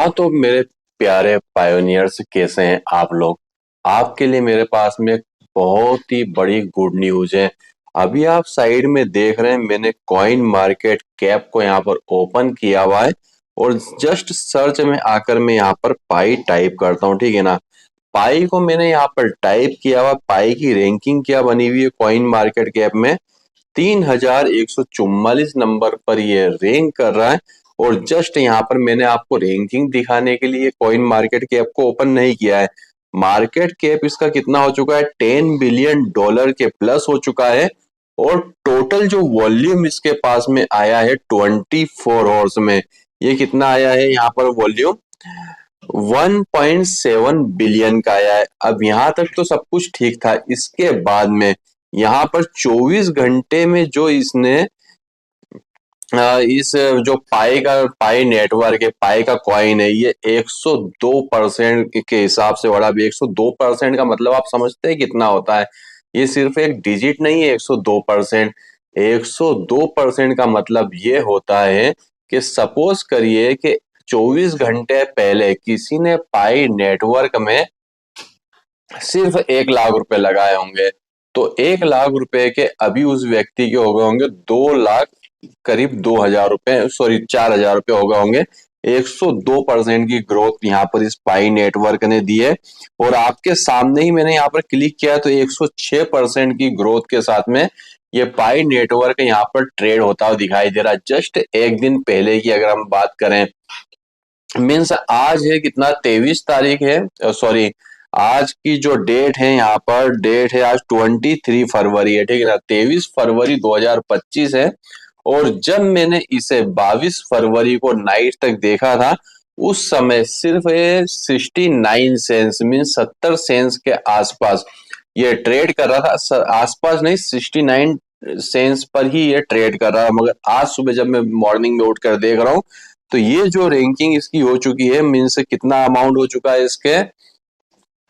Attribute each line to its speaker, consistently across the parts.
Speaker 1: हाँ, तो मेरे प्यारे पायोनियर्स कैसे हैं आप लोग। आपके लिए मेरे पास में एक बहुत ही बड़ी गुड न्यूज है। अभी आप साइड में देख रहे हैं, मैंने कॉइन मार्केट कैप को यहाँ पर ओपन किया हुआ है और जस्ट सर्च में आकर मैं यहाँ पर पाई टाइप करता हूँ, ठीक है ना। पाई को मैंने यहाँ पर टाइप किया हुआ। पाई की रैंकिंग क्या बनी हुई है कॉइन मार्केट कैप में, 3144 नंबर पर ये रैंक कर रहा है। और जस्ट यहाँ पर मैंने आपको रैंकिंग दिखाने के लिए कॉइन मार्केट कैप को ओपन नहीं किया है। मार्केट कैप इसका कितना हो चुका है, $10 बिलियन के प्लस हो चुका है। और टोटल जो वॉल्यूम इसके पास में आया है 24 आवर्स में, ये कितना आया है यहाँ पर वॉल्यूम, 1.7 बिलियन का आया है। अब यहाँ तक तो सब कुछ ठीक था। इसके बाद में यहाँ पर 24 घंटे में जो इसने इस जो पाई नेटवर्क है, पाई का कॉइन है, ये 102% के हिसाब से बढ़ा। अभी 102% का मतलब आप समझते हैं कितना होता है। ये सिर्फ एक डिजिट नहीं है 102%। 102% का मतलब ये होता है कि सपोज करिए कि 24 घंटे पहले किसी ने पाई नेटवर्क में सिर्फ 1 लाख रुपए लगाए होंगे, तो 1 लाख रुपए के अभी उस व्यक्ति के हो गए होंगे 2 लाख, करीब 2,000 रुपए, सॉरी 4,000 रुपए हो गए होंगे। 102% की ग्रोथ यहाँ पर इस पाई नेटवर्क ने दी है। और आपके सामने ही मैंने यहाँ पर क्लिक किया तो 106% की ग्रोथ के साथ में ये पाई नेटवर्क यहाँ पर ट्रेड होता हुआ दिखाई दे रहा है। जस्ट एक दिन पहले की अगर हम बात करें, मीन्स आज है कितना, 23 तारीख है, सॉरी आज की जो डेट है, यहाँ पर डेट है आज 23 फरवरी है, ठीक है ना। 23 फरवरी 2025 है। और जब मैंने इसे 22 फरवरी को नाइट तक देखा था, उस समय सिर्फ ये 69 सेंस मीन 70 सेंस के आसपास ये ट्रेड कर रहा था। आसपास नहीं, 69 सेंस पर ही ये ट्रेड कर रहा है। मगर आज सुबह जब मैं मॉर्निंग में उठकर देख रहा हूँ, तो ये जो रैंकिंग इसकी हो चुकी है, मीन्स कितना अमाउंट हो चुका है इसके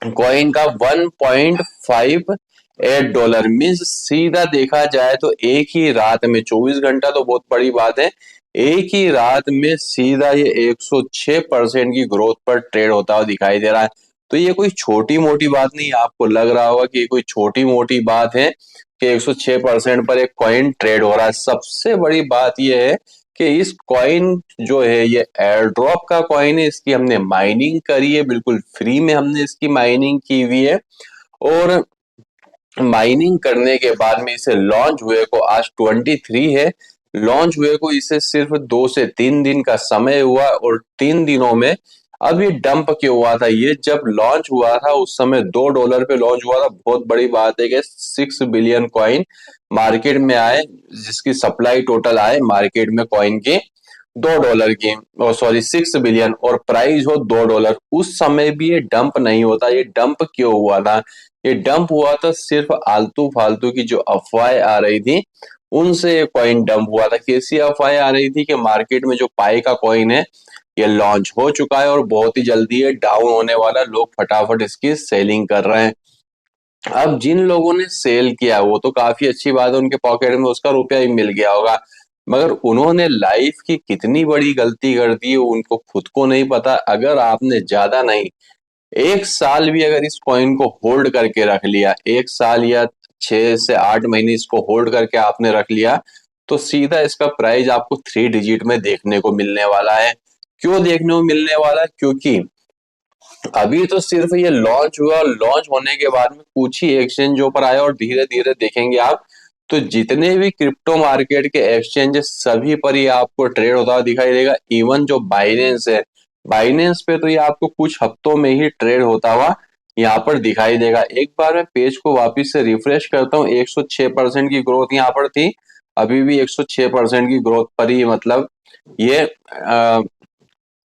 Speaker 1: कॉइन का, $1.58। मीन्स सीधा देखा जाए तो एक ही रात में, 24 घंटा तो बहुत बड़ी बात है, एक ही रात में सीधा ये 106% की ग्रोथ पर ट्रेड होता हुआ दिखाई दे रहा है। तो ये कोई छोटी मोटी बात नहीं, आपको लग रहा होगा कि ये कोई छोटी मोटी बात है कि 106% पर एक कॉइन ट्रेड हो रहा है। सबसे बड़ी बात यह है कि इस कॉइन जो है ये एयर ड्रॉप का कॉइन है। इसकी हमने माइनिंग करी है, बिल्कुल फ्री में हमने इसकी माइनिंग की हुई है। और माइनिंग करने के बाद में इसे लॉन्च हुए को आज 23 है, लॉन्च हुए को इसे सिर्फ 2 से 3 दिन का समय हुआ। और 3 दिनों में अब ये डंप क्यों हुआ था, ये जब लॉन्च हुआ था उस समय $2 पे लॉन्च हुआ था। बहुत बड़ी बात है कि 6 बिलियन कॉइन मार्केट में आए, जिसकी सप्लाई टोटल आए मार्केट में कॉइन की $2 की, और सॉरी 6 बिलियन, और प्राइस हो $2। उस समय भी ये डंप नहीं होता। ये डंप क्यों हुआ था, ये डंप हुआ था सिर्फ आलतू फालतू की जो अफवाहें आ रही थी उनसे ये कॉइन डंप हुआ था। कैसी अफवाहें आ रही थी कि मार्केट में जो पाई का कॉइन है ये लॉन्च हो चुका है और बहुत ही जल्दी ये डाउन होने वाला, लोग फटाफट इसकी सेलिंग कर रहे हैं। अब जिन लोगों ने सेल किया वो तो काफी अच्छी बात है, उनके पॉकेट में उसका रुपया ही मिल गया होगा। मगर उन्होंने लाइफ की कितनी बड़ी गलती कर दी उनको खुद को नहीं पता। अगर आपने ज्यादा नहीं, 1 साल भी अगर इस कॉइन को होल्ड करके रख लिया, 1 साल या 6 से 8 महीने इसको होल्ड करके आपने रख लिया, तो सीधा इसका प्राइस आपको 3 डिजिट में देखने को मिलने वाला है। क्यों देखने को मिलने वाला है, क्योंकि अभी तो सिर्फ ये लॉन्च हुआ और लॉन्च होने के बाद में कुछ ही एक्सचेंजों पर आया। और धीरे धीरे देखेंगे आप तो जितने भी क्रिप्टो मार्केट के एक्सचेंज सभी पर ये आपको ट्रेड होता हुआ दिखाई देगा। इवन जो बाइनेंस है, बाइनेंस पे तो ये आपको कुछ हफ्तों में ही ट्रेड होता हुआ यहाँ पर दिखाई देगा। एक बार मैं पेज को वापस से रिफ्रेश करता हूँ, 106% की ग्रोथ यहाँ पर थी, अभी भी 106% की ग्रोथ पर ही मतलब ये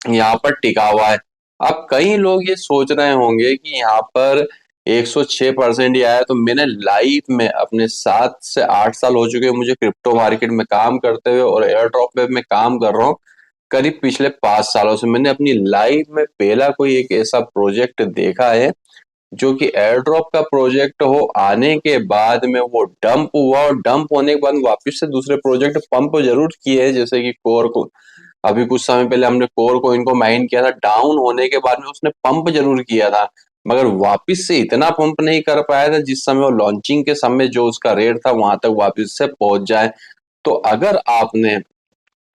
Speaker 1: यहाँ पर टिका हुआ है। अब कई लोग ये सोच रहे होंगे कि यहाँ पर 106% ही आया, तो मैंने लाइफ में अपने 7 से 8 साल हो चुके हैं मुझे क्रिप्टो मार्केट में काम करते हुए, और एयर ड्रॉप पे मैं काम कर रहा हूँ करीब पिछले 5 सालों से। मैंने अपनी लाइफ में पहला कोई एक ऐसा प्रोजेक्ट देखा है जो कि एयर ड्रॉप का प्रोजेक्ट हो, आने के बाद में वो डंप हुआ, और डंप होने के बाद वापस से दूसरे प्रोजेक्ट पंप जरूर किए हैं, जैसे कि कोर को अभी कुछ समय पहले हमने कोर कोइन को माइन किया था, डाउन होने के बाद में उसने पंप जरूर किया था, मगर वापस से इतना पंप नहीं कर पाया था जिस समय वो लॉन्चिंग के समय जो उसका रेट था वहां तक वापस से पहुंच जाए। तो अगर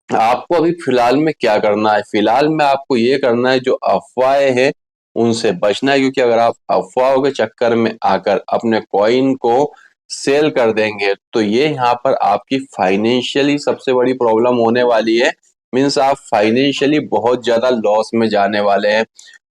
Speaker 1: आपको अभी फिलहाल में क्या करना है, फिलहाल में आपको ये करना है जो अफवाहें हैं उनसे बचना है, क्योंकि अगर आप अफवाहों के चक्कर में आकर अपने कॉइन को सेल कर देंगे तो ये यहाँ पर आपकी फाइनेंशियली सबसे बड़ी प्रॉब्लम होने वाली है। मीन्स आप फाइनेंशियली बहुत ज्यादा लॉस में जाने वाले हैं,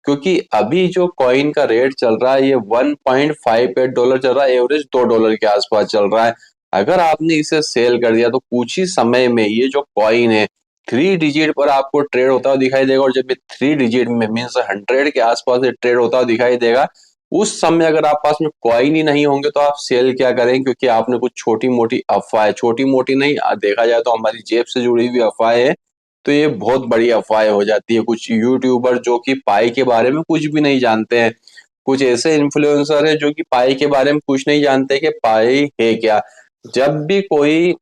Speaker 1: क्योंकि अभी जो कॉइन का रेट चल रहा है ये $1.58 चल रहा है, एवरेज $2 के आसपास चल रहा है। अगर आपने इसे सेल कर दिया तो कुछ ही समय में ये जो कॉइन है 3 डिजिट पर आपको ट्रेड होता हुआ दिखाई देगा, और जब ये 3 डिजिट में मीन्स 100 के आसपास ये ट्रेड होता हुआ दिखाई देगा, उस समय अगर आप पास में कॉइन ही नहीं होंगे तो आप सेल क्या करें, क्योंकि आपने कुछ छोटी मोटी अफवाह, छोटी मोटी नहीं, देखा जाए तो हमारी जेब से जुड़ी हुई अफवाह है तो ये बहुत बड़ी अफवाह हो जाती है। कुछ यूट्यूबर जो कि पाई के बारे में कुछ भी नहीं जानते हैं, कुछ ऐसे इन्फ्लुएंसर है जो कि पाई के बारे में कुछ नहीं जानते कि पाई है क्या। जब भी कोई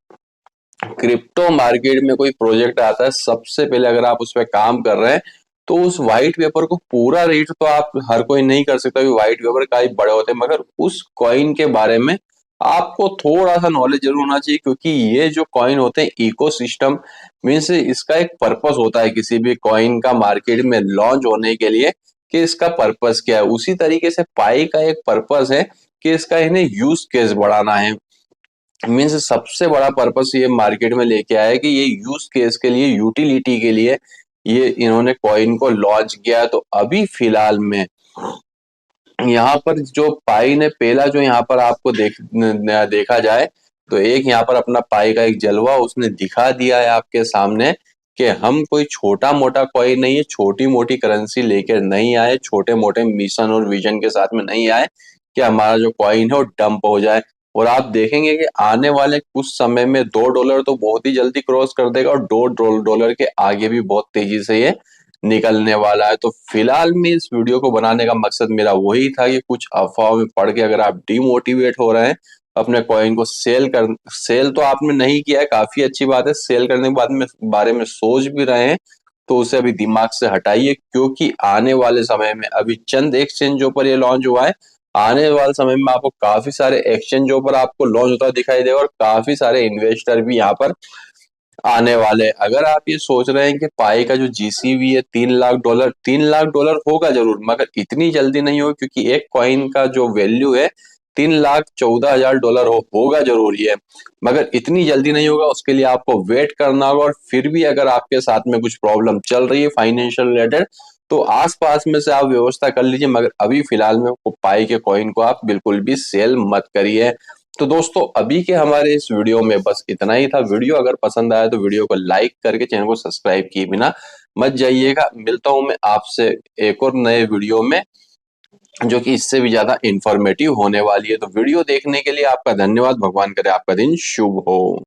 Speaker 1: क्रिप्टो मार्केट में कोई प्रोजेक्ट आता है, सबसे पहले अगर आप उस पर काम कर रहे हैं तो उस व्हाइट पेपर को पूरा रीड तो आप हर कोई नहीं कर सकता, व्हाइट पेपर काफी बड़े होते हैं, मगर उस कॉइन के बारे में आपको थोड़ा सा नॉलेज जरूर होना चाहिए, क्योंकि ये जो कॉइन होते हैं इकोसिस्टम मीन्स इसका एक पर्पस होता है किसी भी कॉइन का मार्केट में लॉन्च होने के लिए कि इसका पर्पस क्या है। उसी तरीके से पाई का एक पर्पस है कि इसका इन्हें यूज केस बढ़ाना है। मीन्स सबसे बड़ा पर्पस ये मार्केट में लेके आया है कि ये यूज केस के लिए, यूटिलिटी के लिए ये इन्होंने कॉइन को लॉन्च किया है। तो अभी फिलहाल में यहाँ पर जो पाई ने पहला जो यहाँ पर आपको देखा जाए तो एक यहाँ पर अपना पाई का एक जलवा उसने दिखा दिया है आपके सामने कि हम कोई छोटा मोटा कॉइन नहीं है, छोटी मोटी करेंसी लेकर नहीं आए, छोटे मोटे मिशन और विजन के साथ में नहीं आए कि हमारा जो कॉइन है वो डंप हो जाए। और आप देखेंगे कि आने वाले कुछ समय में $2 तो बहुत ही जल्दी क्रॉस कर देगा, और $2 के आगे भी बहुत तेजी से ये निकलने वाला है। तो फिलहाल में इस वीडियो को बनाने का मकसद मेरा वही था कि कुछ अफवाहों में पढ़ के अगर आप डिमोटिवेट हो रहे हैं, अपने कॉइन को सेल तो आपने नहीं किया है, काफी अच्छी बात है, सेल करने के बाद में बारे में सोच भी रहे हैं तो उसे अभी दिमाग से हटाइए, क्योंकि आने वाले समय में अभी चंद एक्सचेंजों पर ये लॉन्च हुआ है, आने वाले समय में आपको काफी सारे एक्सचेंजों पर आपको लॉन्च होता दिखाई देगा, और काफी सारे इन्वेस्टर भी यहाँ पर आने वाले। अगर आप ये सोच रहे हैं कि पाई का जो जीसीवी है $3 लाख, $3 लाख होगा जरूर, मगर इतनी जल्दी नहीं होगा, क्योंकि एक कॉइन का जो वैल्यू है $3,14,000 होगा जरूर ये, मगर इतनी जल्दी नहीं होगा। उसके लिए आपको वेट करना होगा, और फिर भी अगर आपके साथ में कुछ प्रॉब्लम चल रही है फाइनेंशियल रिलेटेड तो आसपास में से आप व्यवस्था कर लीजिए, मगर अभी फिलहाल में पाई के कॉइन को आप बिल्कुल भी सेल मत करिए। तो दोस्तों अभी के हमारे इस वीडियो में बस इतना ही था। वीडियो अगर पसंद आया तो वीडियो को लाइक करके चैनल को सब्सक्राइब किए बिना मत जाइएगा। मिलता हूं मैं आपसे एक और नए वीडियो में जो कि इससे भी ज्यादा इंफॉर्मेटिव होने वाली है। तो वीडियो देखने के लिए आपका धन्यवाद। भगवान करे आपका दिन शुभ हो।